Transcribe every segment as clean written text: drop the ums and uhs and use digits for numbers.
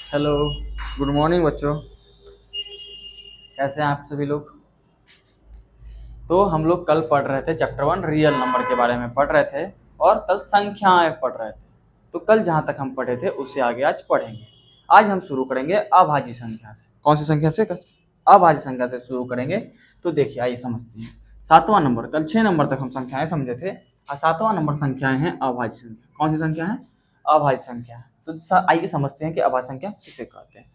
Hello. Good morning बच्चों। कैसे हैं आप सभी लोग? तो हम लोग कल पढ़ रहे थे चैप्टर 1 रियल नंबर के बारे में पढ़ रहे थे और कल संख्याएं पढ़ रहे थे। तो कल जहां तक हम पढ़े थे उससे आगे आज पढ़ेंगे। आज हम शुरू करेंगे अभाज्य संख्या से। कौन सी संख्या से? अभाज्य संख्या से शुरू करेंगे। तो देखिए आइए समझते हैं। सातवां नंबर, कल 6 नंबर तक हम संख्याएं समझे थे और सातवां नंबर संख्याएं हैं अभाज्य संख्या। कौन सी संख्या है? अभाज्य संख्या है। तो आइए समझते हैं कि अभाज्य संख्या किसे कहते हैं।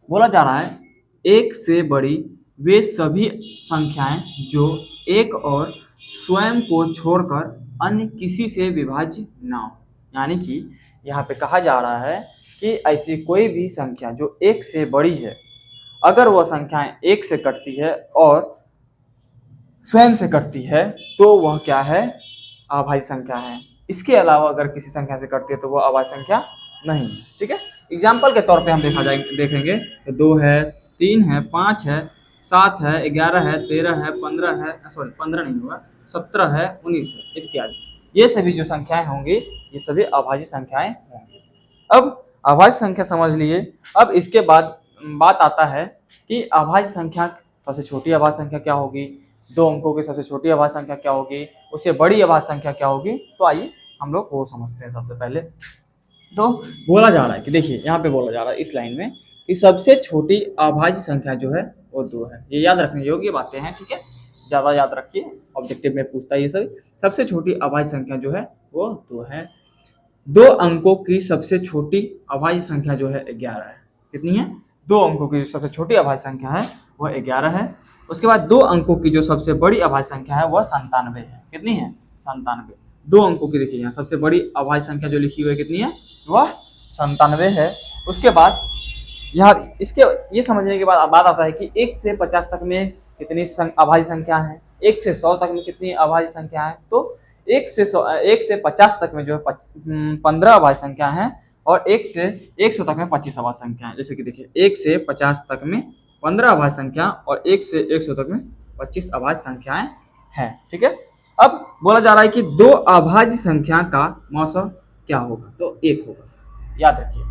बोला जा रहा है एक से बड़ी वे सभी संख्याएं जो एक और स्वयं को छोड़कर अन्य किसी से विभाज्य ना हो। यानी कि यहाँ पे कहा जा रहा है कि ऐसी कोई भी संख्या जो एक से बड़ी है, अगर वह संख्याएं एक से कटती है और स्वयं से कटती है तो वह क्या है? अभाज्य संख्या है। इसके अलावा अगर किसी संख्या से कटती है तो वह अभाज्य संख्या नहीं है। ठीक है। एग्जाम्पल के तौर पे हम देखेंगे तो 2 है, 3 है, 5 है, 7 है, 11 है, 13 है, 15 है, सॉरी 15 नहीं होगा, 17 है, 19 है इत्यादि। ये सभी जो संख्याएं होंगी ये सभी अभाज्य संख्याएं होंगी। अब अभाज्य संख्या समझ लिए। अब इसके बाद बात आता है कि अभाज्य संख्या सबसे छोटी अभाज्य संख्या क्या होगी, 2 अंकों की सबसे छोटी अभाज्य संख्या क्या होगी, उससे बड़ी अभाज्य संख्या क्या होगी। तो आइए हम लोग वो समझते हैं। सबसे पहले तो बोला जा रहा है कि देखिए यहाँ पे बोला जा रहा है इस लाइन में कि सबसे छोटी अभाज्य संख्या जो है वो 2 है। ये याद रखने योग्य बातें हैं। ठीक है, ज़्यादा याद रखिए, ऑब्जेक्टिव में पूछता है ये सब। सबसे छोटी अभाज्य संख्या जो है वो 2 है। 2 अंकों की सबसे छोटी अभाज्य संख्या जो है 11 है। कितनी है? 2 अंकों की जो सबसे छोटी अभाज्य संख्या है वह 11 है। उसके बाद 2 अंकों की जो सबसे बड़ी अभाज्य संख्या है वह 97 है। कितनी है? 97। 2 अंकों की देखिए यहाँ सबसे बड़ी अभाज्य संख्या जो लिखी हुई है कितनी है? वह 97 है। उसके बाद यहाँ इसके ये समझने के बाद बात आता है कि 1 से 50 तक में कितनी अभाज्य संख्या है, 1 से 100 तक में कितनी अभाज्य संख्या है। तो 1 से 50 तक में जो है 15 अभाज्य संख्या है और 1 से 100 तक में 25 अभाज्य संख्या है। जैसे कि देखिए 1 से 50 तक में 15 अभाज्य संख्या और 1 से 100 तक में 25 अभाज्य संख्याएं हैं। ठीक है। अब बोला जा रहा है कि 2 अभाज्य संख्या का मौसा क्या होगा? तो 1 होगा। याद रखिए,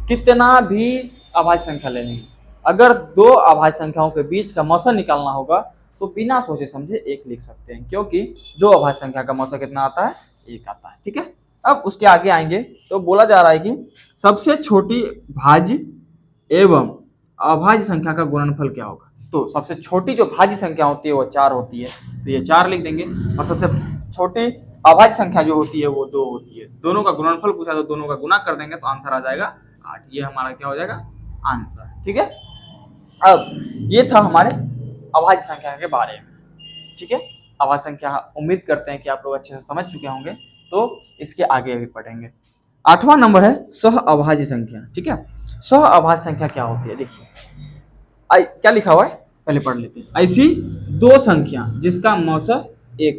कितना भी अभाज्य संख्या ले लेंगे, अगर 2 अभाज्य संख्याओं के बीच का मौसा निकालना होगा तो बिना सोचे समझे 1 लिख सकते हैं, क्योंकि 2 अभाज्य संख्या का मौसा कितना आता है? 1 आता है। ठीक है। अब उसके आगे आएंगे तो बोला जा रहा है कि सबसे छोटी भाज्य एवं अभाज्य संख्या का गुणनफल क्या होगा। तो सबसे छोटी जो भाज्य संख्या होती है वो 4 होती है, तो ये 4 लिख देंगे। और सबसे छोटी अभाज्य संख्या जो होती है वो 2 होती है। दोनों का गुणनफल पूछा तो दोनों का गुना कर देंगे तो आंसर आ जाएगा 8। ये हमारा क्या हो जाएगा? आंसर। ठीक है। अब ये था हमारे अभाज्य संख्या के बारे में। ठीक है। अभाज्य संख्या उम्मीद करते हैं कि आप लोग अच्छे से समझ चुके होंगे, तो इसके आगे भी पढ़ेंगे। 8वां नंबर है सह अभाज्य संख्या। ठीक है। सह अभाज्य संख्या क्या होती है? देखिए क्या लिखा हुआ है पहले पढ़ लेते हैं। ऐसी 2 संख्या जिसका मौसा 1,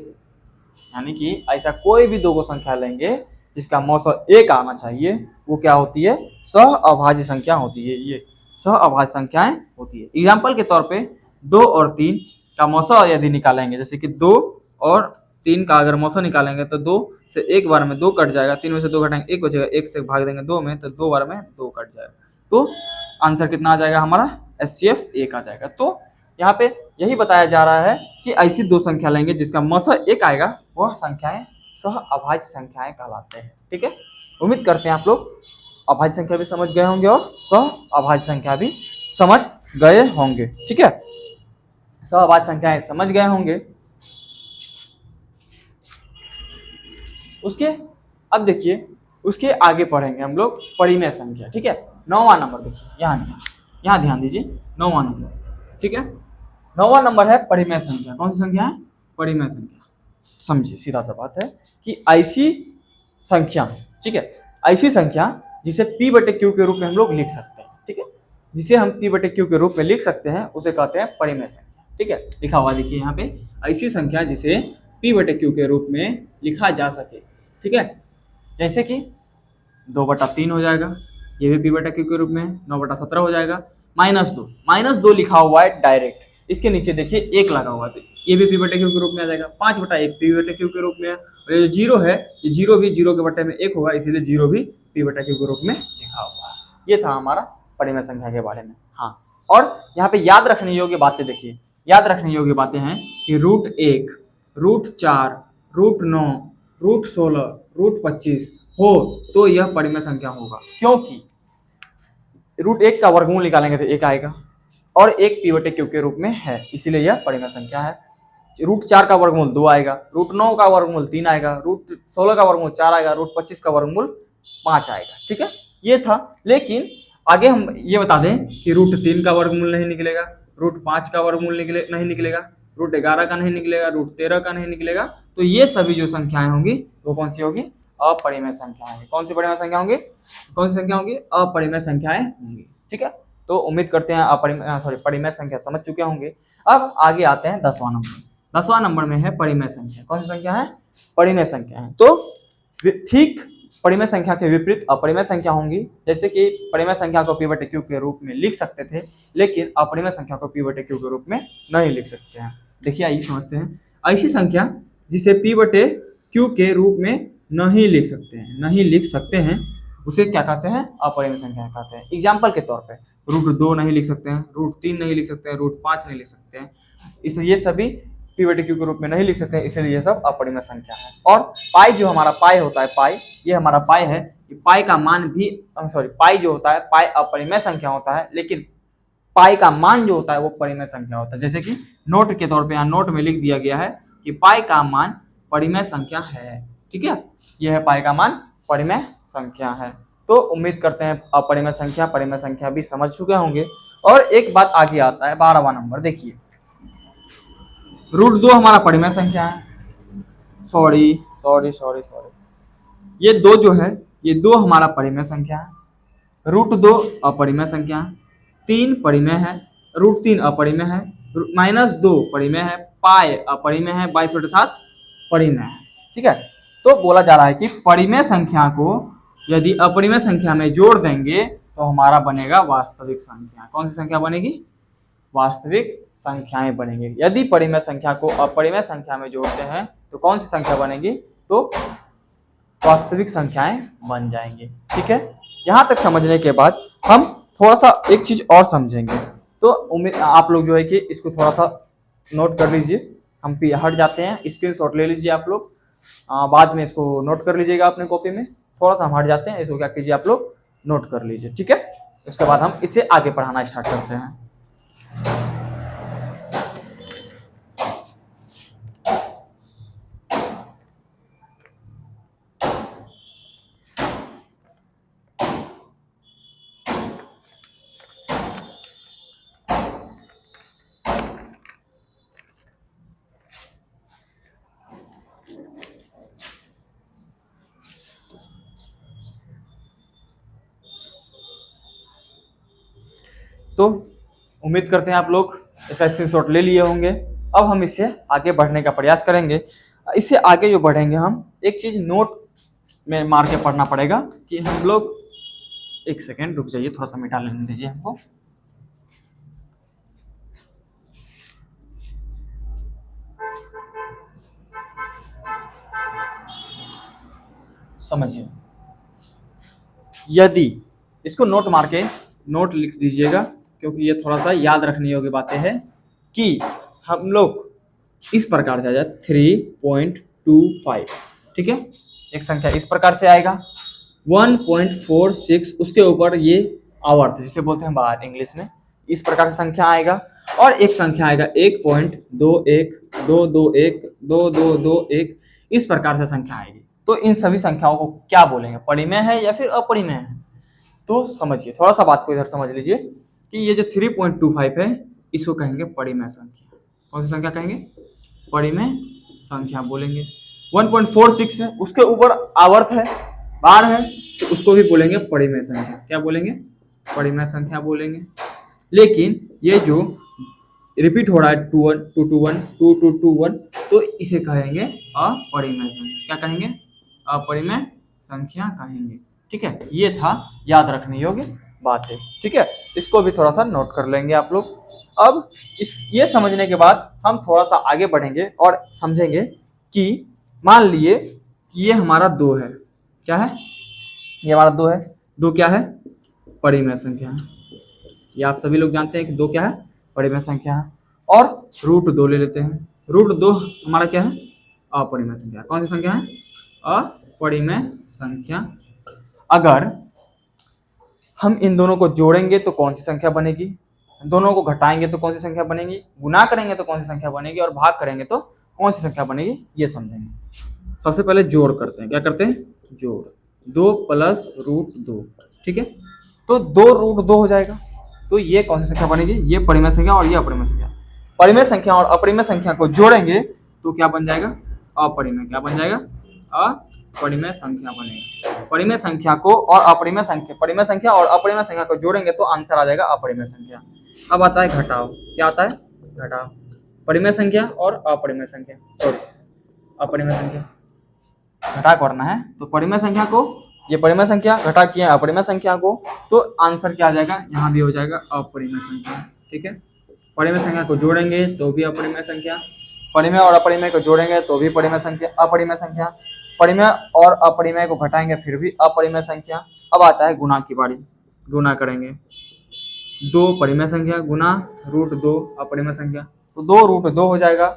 यानी कि ऐसा कोई भी 2 संख्या लेंगे जिसका मौसा 1 आना चाहिए, वो क्या होती है? सह अभाज्य संख्या होती है। ये सह अभाज्य संख्याएं होती है। एग्जाम्पल के तौर पे 2 और 3 का मौसा यदि निकालेंगे, जैसे कि 2 और 3 का अगर मौसा निकालेंगे तो 2 से एक बार में 2 कट जाएगा, 3 में से 2 घटाएंगे 1 बचेगा, 1 से भाग देंगे 2 में तो 2 बार में 2 कट जाएगा। तो आंसर कितना आ जाएगा हमारा? HCF 1 आ जाएगा। तो यहाँ पे यही बताया जा रहा है कि ऐसी 2 संख्या लेंगे जिसका मौसा 1 आएगा, वह संख्याएं सह अभाज्य संख्याएं कहलाते हैं। ठीक है। उम्मीद करते हैं आप लोग अभाज्य संख्या भी समझ गए होंगे और सह अभाज्य संख्या भी समझ गए होंगे। ठीक है। सह अभाज्य संख्याएं समझ गए होंगे। उसके अब देखिए उसके आगे पढ़ेंगे हम लोग परिमेय संख्या। ठीक है। 9वां नंबर देखिए, यहाँ ध्यान दीजिए। 9वां नंबर। ठीक है। 9वां नंबर है परिमेय संख्या। कौन सी संख्या है? परिमेय संख्या। समझिए, सीधा सा बात है कि ऐसी संख्या, ठीक है, ऐसी संख्या जिसे P/Q के रूप में हम लोग लिख सकते हैं। ठीक है। जिसे हम P/Q के रूप में लिख सकते हैं उसे कहते हैं परिमेय संख्या। ठीक है। लिखा हुआ देखिए यहाँ पे, ऐसी संख्या जिसे P/Q के रूप में लिखा जा सके। ठीक है। जैसे कि 2/3 हो जाएगा, ये भी P/Q के रूप में। 9/17 हो जाएगा। -2 लिखा हुआ है डायरेक्ट, इसके नीचे देखिए 1 लगा हुआ है, ये भी P/Q के रूप में आ जाएगा। 5/1 P/Q के रूप में। और ये जो 0 है, ये 0 भी 0 के बट्टे में 1 होगा, इसीलिए 0 भी P/Q के रूप में लिखा हुआ है। ये था हमारा परिमेय संख्या के बारे में। हाँ, और यहाँ पे याद रखने योग्य बातें देखिए, याद रखने योग्य बातें हैं कि √1, √4, √9, √16, √25 हो तो यह परिमेय संख्या होगा, क्योंकि √1 का वर्गमूल निकालेंगे तो 1 आएगा और 1 p/q के रूप में है, इसीलिए यह परिमेय संख्या है। √4 का वर्गमूल 2 आएगा, √9 का वर्गमूल 3 आएगा, √16 का वर्गमूल 4 आएगा, √25 का वर्गमूल 5 आएगा। ठीक है, ये था। लेकिन आगे हम ये बता दें कि √3 का वर्गमूल नहीं निकलेगा, √5 का वर्गमूल नहीं निकलेगा, √11 का नहीं निकलेगा, √13 का नहीं निकलेगा। तो ये सभी जो संख्याएं होंगी वो कौन सी होगी? अपरिमेय संख्याएं होंगी। कौन सी परिमेय संख्या होंगी? कौन सी संख्या होंगी? अपरिमेय संख्याएं होंगी। ठीक है, तो उम्मीद करते हैं परिमेय संख्या समझ चुके होंगे। अब आगे आते हैं 10वां नंबर। 10वां नंबर में है परिमेय संख्या। कौन सी संख्या है? परिमेय संख्या है। तो ठीक परिमेय संख्या के विपरीत अपरिमेय संख्या होंगी। जैसे कि परिमेय संख्या को p/q के रूप में लिख सकते थे, लेकिन अपरिमेय संख्या को p/q के रूप में नहीं लिख सकते हैं। देखिए, आइए समझते हैं। ऐसी संख्या जिसे p/q के रूप में नहीं लिख सकते हैं, उसे क्या कहते हैं? अपरिमेय संख्या कहते हैं। एग्जाम्पल के तौर पे √2 नहीं लिख सकते हैं, √3 नहीं लिख सकते हैं, √5 नहीं लिख सकते हैं। इसलिए ये सभी p/q के रूप में नहीं लिख सकते हैं, इसलिए ये सब अपरिमेय संख्या है। और पाई जो हमारा पाई होता है, पाई ये हमारा पाई है, पाई का मान भी पाई जो होता है, पाई अपरिमेय संख्या होता है, लेकिन पाई का मान जो होता है वो परिमेय संख्या होता है। जैसे कि नोट के तौर पे यहाँ नोट में लिख दिया गया है कि पाई का मान परिमेय संख्या है। ठीक है, यह है पाई का मान परिमेय संख्या है। तो उम्मीद करते हैं अपरिमेय संख्या परिमेय संख्या भी समझ चुके होंगे। और एक बात आगे आता है 12वां नंबर। देखिए, √2 हमारा परिमेय संख्या है। सॉरी, ये 2 जो है, ये 2 हमारा परिमेय संख्या है। √2 अपरिमेय संख्या है, 3 परिमेय है, √3 अपरिमेय है, -2 परिमेय है, पाई अपरिमेय है, 22/7 परिमेय है। ठीक है, तो बोला जा रहा है कि परिमेय संख्या को यदि अपरिमेय संख्या में जोड़ देंगे तो हमारा बनेगा वास्तविक संख्या। कौन सी संख्या बनेगी? वास्तविक संख्याएं बनेंगी। यदि परिमेय संख्या को अपरिमेय संख्या में जोड़ते हैं तो कौन सी संख्या बनेगी? तो वास्तविक संख्याएं बन जाएंगी। ठीक है, यहाँ तक समझने के बाद हम थोड़ा सा एक चीज और समझेंगे। तो उम्मीद आप लोग जो है कि इसको थोड़ा सा नोट कर लीजिए। हम हट जाते हैं, स्क्रीनशॉट ले लीजिए आप लोग, बाद में इसको नोट कर लीजिएगा अपने कॉपी में। थोड़ा सा हम हट जाते हैं, इसको क्या कीजिए आप लोग नोट कर लीजिए। ठीक है, उसके बाद हम इसे आगे पढ़ाना स्टार्ट करते हैं। तो उम्मीद करते हैं आप लोग इसका स्क्रीनशॉट ले लिए होंगे। अब हम इससे आगे बढ़ने का प्रयास करेंगे। इससे आगे जो बढ़ेंगे हम एक चीज नोट में मार के पढ़ना पड़ेगा कि हम लोग, एक सेकेंड रुक जाइए, थोड़ा सा मिटा लेने दीजिए हमको। समझिए, यदि इसको नोट मार के नोट लिख दीजिएगा, क्योंकि ये थोड़ा सा याद रखने योग्य बातें हैं कि हम लोग इस प्रकार से आ जाए 3.25। ठीक है, एक संख्या इस प्रकार से आएगा 1.46, उसके ऊपर ये आवर्त जिसे बोलते हैं बार इंग्लिश में, इस प्रकार से संख्या आएगा। और एक संख्या आएगा 1.21, 221, 2221, इस प्रकार से संख्या आएगी। तो इन सभी संख्याओं को क्या बोलेंगे? परिमेय है या फिर अपरिमेय है? तो समझिए, थोड़ा सा बात को इधर समझ लीजिए कि ये जो 3.25 है इसको कहेंगे परिमेय संख्या। कौन सी संख्या कहेंगे? परिमेय संख्या बोलेंगे। 1.46 है, उसके ऊपर आवर्त है, बार है, तो उसको भी बोलेंगे परिमेय संख्या। क्या बोलेंगे? परिमेय संख्या बोलेंगे। लेकिन ये जो रिपीट हो रहा है 221, 2221, तो इसे कहेंगे अपरिमेय संख्या। क्या कहेंगे? अपरिमेय संख्या कहेंगे। ठीक है, ये था याद रखने योग्य बातें। ठीक है, इसको भी थोड़ा सा नोट कर लेंगे आप लोग। अब ये समझने के बाद हम थोड़ा सा आगे बढ़ेंगे और समझेंगे कि मान लिए कि ये हमारा 2 है। क्या है? ये हमारा 2 है। 2 क्या है? परिमेय संख्या है। ये आप सभी लोग जानते हैं कि 2 क्या है, परिमेय संख्या है। और √2 ले लेते हैं। √2 हमारा क्या है, अपरिमेय संख्या। कौन सी संख्या है, अपरिमेय संख्या। अगर हम इन दोनों को जोड़ेंगे तो कौन सी संख्या बनेगी, दोनों को घटाएंगे तो कौन सी संख्या बनेगी, गुना करेंगे तो कौन सी संख्या बनेगी, और भाग करेंगे तो कौन सी संख्या बनेगी, ये समझेंगे। सबसे पहले जोड़ करते हैं। क्या करते हैं, जोड़। 2 प्लस √2, ठीक है। तो 2 √2 हो जाएगा। तो ये कौन सी संख्या बनेगी, ये परिमेय संख्या और ये अपरिमेय संख्या। परिमेय संख्या और अपरिमेय संख्या को जोड़ेंगे तो क्या बन जाएगा, अपरिमेय। क्या बन जाएगा, अपरिमेय संख्या बनेगा। परिमेय संख्या को और अपरिमेय संख्या, परिमेय संख्या और अपरिमेय संख्या को जोड़ेंगे तो आंसर आ जाएगा अपरिमेय संख्या। अब आता है घटाव। क्या आता है, घटाव। परिमेय संख्या और अपरिमेय संख्या, सॉरी अपरिमेय संख्या घटा करना है। तो परिमेय संख्या को, ये परिमेय संख्या घटा किया अपरिमेय संख्या को, तो आंसर क्या आ जाएगा, यहाँ भी हो जाएगा अपरिमेय संख्या, ठीक है। परिमेय संख्या को जोड़ेंगे तो भी अपरिमेय संख्या, परिमेय और अपरिमेय को जोड़ेंगे तो भी परिमेय संख्या, अपरिमेय संख्या, परिमेय और अपरिमेय को घटाएंगे फिर भी अपरिमेय संख्या। अब आता है गुणा की बारी। गुणा करेंगे, 2 परिमेय संख्या गुना √2 अपरिमेय संख्या, तो 2 √2 हो जाएगा।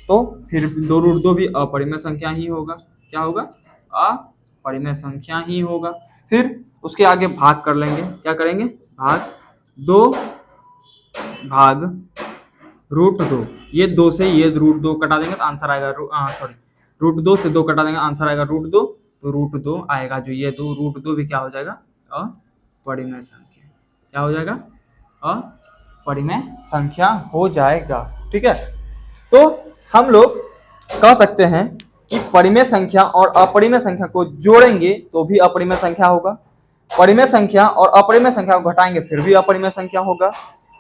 तो फिर 2 √2 भी अपरिमेय संख्या ही होगा। क्या होगा, अपरिमेय संख्या ही होगा। फिर उसके आगे भाग कर लेंगे। क्या करेंगे, भाग। 2 भाग √2, ये 2 से ये √2 कटा देंगे तो आंसर आएगा, सॉरी √2 से 2 कटा देंगे, आंसर आएगा √2। तो √2 आएगा, जो ये 2 √2 भी क्या हो जाएगा, अपरिमेय संख्या। क्या हो जाएगा, अपरिमेय संख्या हो जाएगा, ठीक है। तो हम लोग कह सकते हैं कि परिमेय संख्या और अपरिमेय संख्या को जोड़ेंगे तो भी अपरिमेय संख्या होगा, परिमेय संख्या और अपरिमेय संख्या को घटाएंगे फिर भी अपरिमेय संख्या होगा,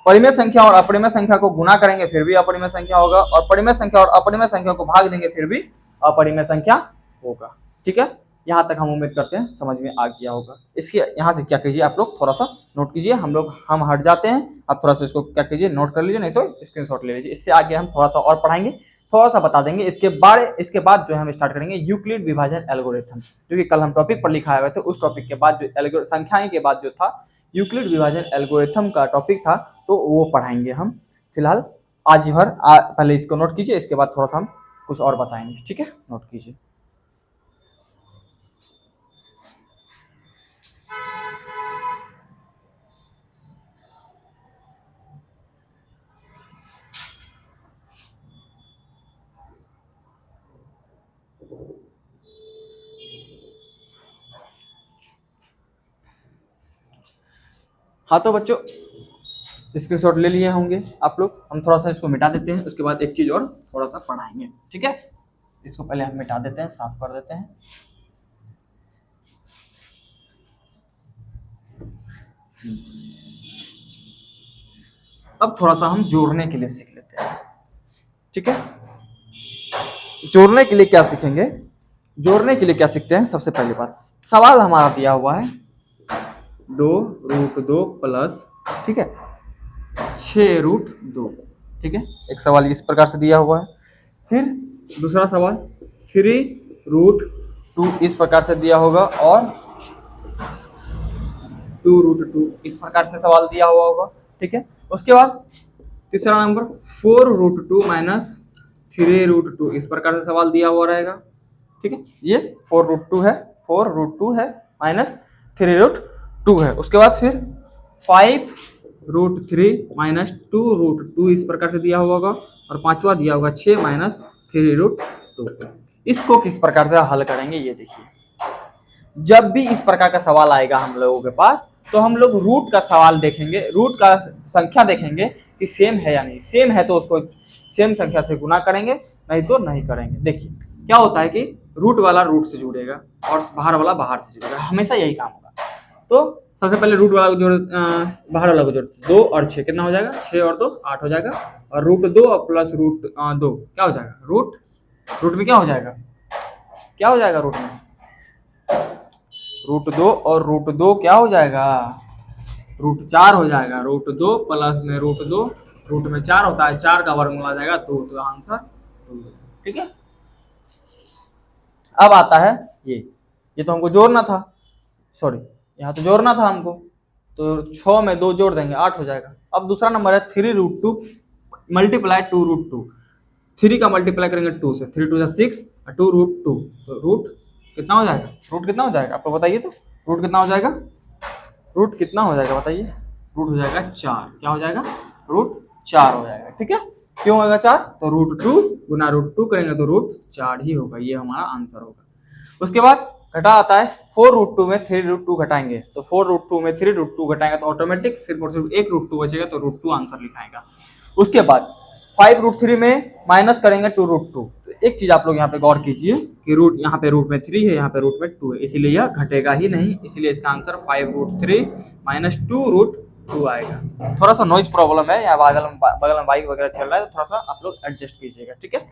परिमेय संख्या और अपरिमेय संख्या को गुना करेंगे फिर भी अपरिमेय संख्या होगा, और परिमेय संख्या और अपरिमेय संख्या को भाग देंगे फिर भी अपरिमेय संख्या होगा, ठीक है। यहाँ तक हम उम्मीद करते हैं समझ में आ गया होगा। इसके यहाँ से क्या कीजिए, आप लोग थोड़ा सा नोट कीजिए। हम हट जाते हैं, आप थोड़ा सा इसको क्या कीजिए, नोट कर लीजिए, नहीं तो स्क्रीनशॉट ले लीजिए। इससे आगे हम थोड़ा सा और पढ़ाएंगे, थोड़ा सा बता देंगे। इसके बाद जो है हम स्टार्ट करेंगे यूक्लिड विभाजन एल्गोरिथम, जो कि कल हम टॉपिक पर लिखा हुआ था। उस टॉपिक के बाद जो संख्याएं के बाद जो था यूक्लिड विभाजन एल्गोरिथम का टॉपिक था, तो वो पढ़ाएंगे हम। फिलहाल आज भर पहले इसको नोट कीजिए, इसके बाद थोड़ा सा हम कुछ और बताएंगे, ठीक है। नोट कीजिए। हाँ तो बच्चों, स्क्रीनशॉट ले लिए होंगे आप लोग। हम थोड़ा सा इसको मिटा देते हैं, उसके बाद एक चीज और थोड़ा सा पढ़ाएंगे, ठीक है। इसको पहले हम मिटा देते हैं, साफ कर देते हैं। अब थोड़ा सा हम जोड़ने के लिए सीख लेते हैं, ठीक है। जोड़ने के लिए क्या सीखेंगे, जोड़ने के लिए क्या सीखते हैं, सबसे पहली बात, सवाल हमारा दिया हुआ है 2 √2 प्लस, ठीक है, 6 √2, ठीक है। एक सवाल इस प्रकार से दिया हुआ है। फिर दूसरा सवाल 3 √2 इस प्रकार से दिया होगा, और 2 √2 इस प्रकार से सवाल दिया हुआ होगा, ठीक है। उसके बाद तीसरा नंबर 4 √2 माइनस 3 √2 इस प्रकार से सवाल दिया हुआ रहेगा, ठीक है। ये 4 √2 है, 4 √2 है माइनस 3 √2 है। उसके बाद फिर 5 √3 माइनस 2 √2 इस प्रकार से दिया हुआ होगा, और पांचवा दिया होगा 6 माइनस 3 √2। इसको किस प्रकार से हल करेंगे, ये देखिए। जब भी इस प्रकार का सवाल आएगा हम लोगों के पास, तो हम लोग रूट का सवाल देखेंगे, रूट का संख्या देखेंगे कि सेम है या नहीं। सेम है तो उसको सेम संख्या से गुना करेंगे, नहीं तो नहीं करेंगे। देखिए क्या होता है कि रूट वाला रूट से जुड़ेगा और बाहर वाला बाहर से जुड़ेगा, हमेशा यही काम होगा। तो सबसे पहले रूट वाला को जोड़, बाहर वाला को जोड़, 2 और 6 कितना हो जाएगा, 6 और 2 8 हो जाएगा, और √2 और प्लस √2 क्या हो जाएगा, रूट में क्या हो जाएगा, क्या हो जाएगा, रूट में √2 और √2 क्या हो जाएगा, √4 हो जाएगा। √2 प्लस में √2, रूट में 4 होता है, 4 का वर्गमूल आ जाएगा 2, तो आंसर 2, ठीक है। अब आता है ये तो हमको जोड़ना था, सॉरी यहाँ तो जोड़ना था हमको, तो 6 में 2 जोड़ देंगे 8 हो जाएगा। अब दूसरा नंबर है 3√2 मल्टीप्लाई 2√2। 3 का मल्टीप्लाई करेंगे 2 से, 3 2 6 और 2√2, तो रूट कितना हो जाएगा? रूट कितना हो जाएगा आपको बताइए तो? रूट कितना हो जाएगा? रूट कितना हो जाएगा बताइए? रूट हो जाएगा 4। क्या हो जाएगा? रूट 4 हो जाएगा। ठीक है, क्यों होगा 4? तो √2 गुना √2 करेंगे तो रूट 4 ही होगा, ये हमारा आंसर होगा। उसके बाद घटा आता है 4√2 में 3√2 घटाएंगे, तो 4√2 में 3√2 घटाएंगे तो ऑटोमेटिक सिर्फ और सिर्फ एक √2 बचेगा, तो √2 आंसर लिखाएगा। उसके बाद 5√3 में माइनस करेंगे 2√2। तो एक चीज आप लोग यहाँ पे गौर कीजिए कि रूट यहाँ पे रूट में 3 है, यहाँ पे रूट में 2 है, इसीलिए यह घटेगा ही नहीं, इसीलिए इसका आंसर 5√3 माइनस 2√2 आएगा। थोड़ा सा नॉइज प्रॉब्लम है, यहाँ बगल में बाइक वगैरह चल रहा है, तो थोड़ा सा आप लोग एडजस्ट कीजिएगा। ठीक है,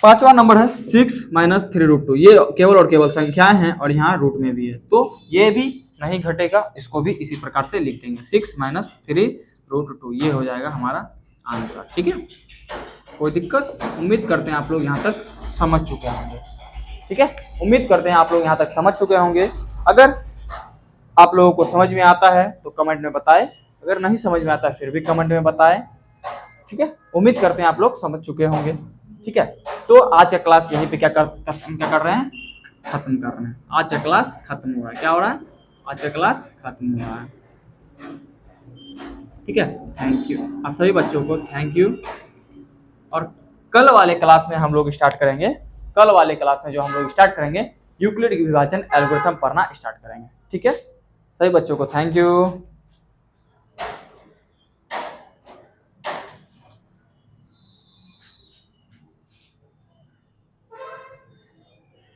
पांचवा नंबर है 6 माइनस 3√2। ये केवल और केवल संख्याएं हैं और यहाँ रूट में भी है, तो ये भी नहीं घटेगा, इसको भी इसी प्रकार से लिख देंगे 6 माइनस 3√2, ये हो जाएगा हमारा आंसर। ठीक है, कोई दिक्कत? उम्मीद करते हैं आप लोग यहाँ तक समझ चुके होंगे। ठीक है, उम्मीद करते हैं आप लोग यहाँ तक समझ चुके होंगे। अगर आप लोगों को समझ में आता है तो कमेंट में बताएं, अगर नहीं समझ में आता है फिर भी कमेंट में बताएं। ठीक है, उम्मीद करते हैं आप लोग समझ चुके होंगे। ठीक है, तो आज का क्लास यहीं पे क्या कर रहे हैं? खत्म कर रहे हैं। आज का क्लास खत्म हो रहा है। क्या हो रहा है? आज का क्लास खत्म हो रहा है। ठीक है, थैंक यू आप सभी बच्चों को, थैंक यू। और कल वाले क्लास में हम लोग स्टार्ट करेंगे, कल वाले क्लास में जो हम लोग स्टार्ट करेंगे यूक्लिड विभाजन एल्गोरिथम पढ़ना स्टार्ट करेंगे। ठीक है, सभी बच्चों को थैंक यू।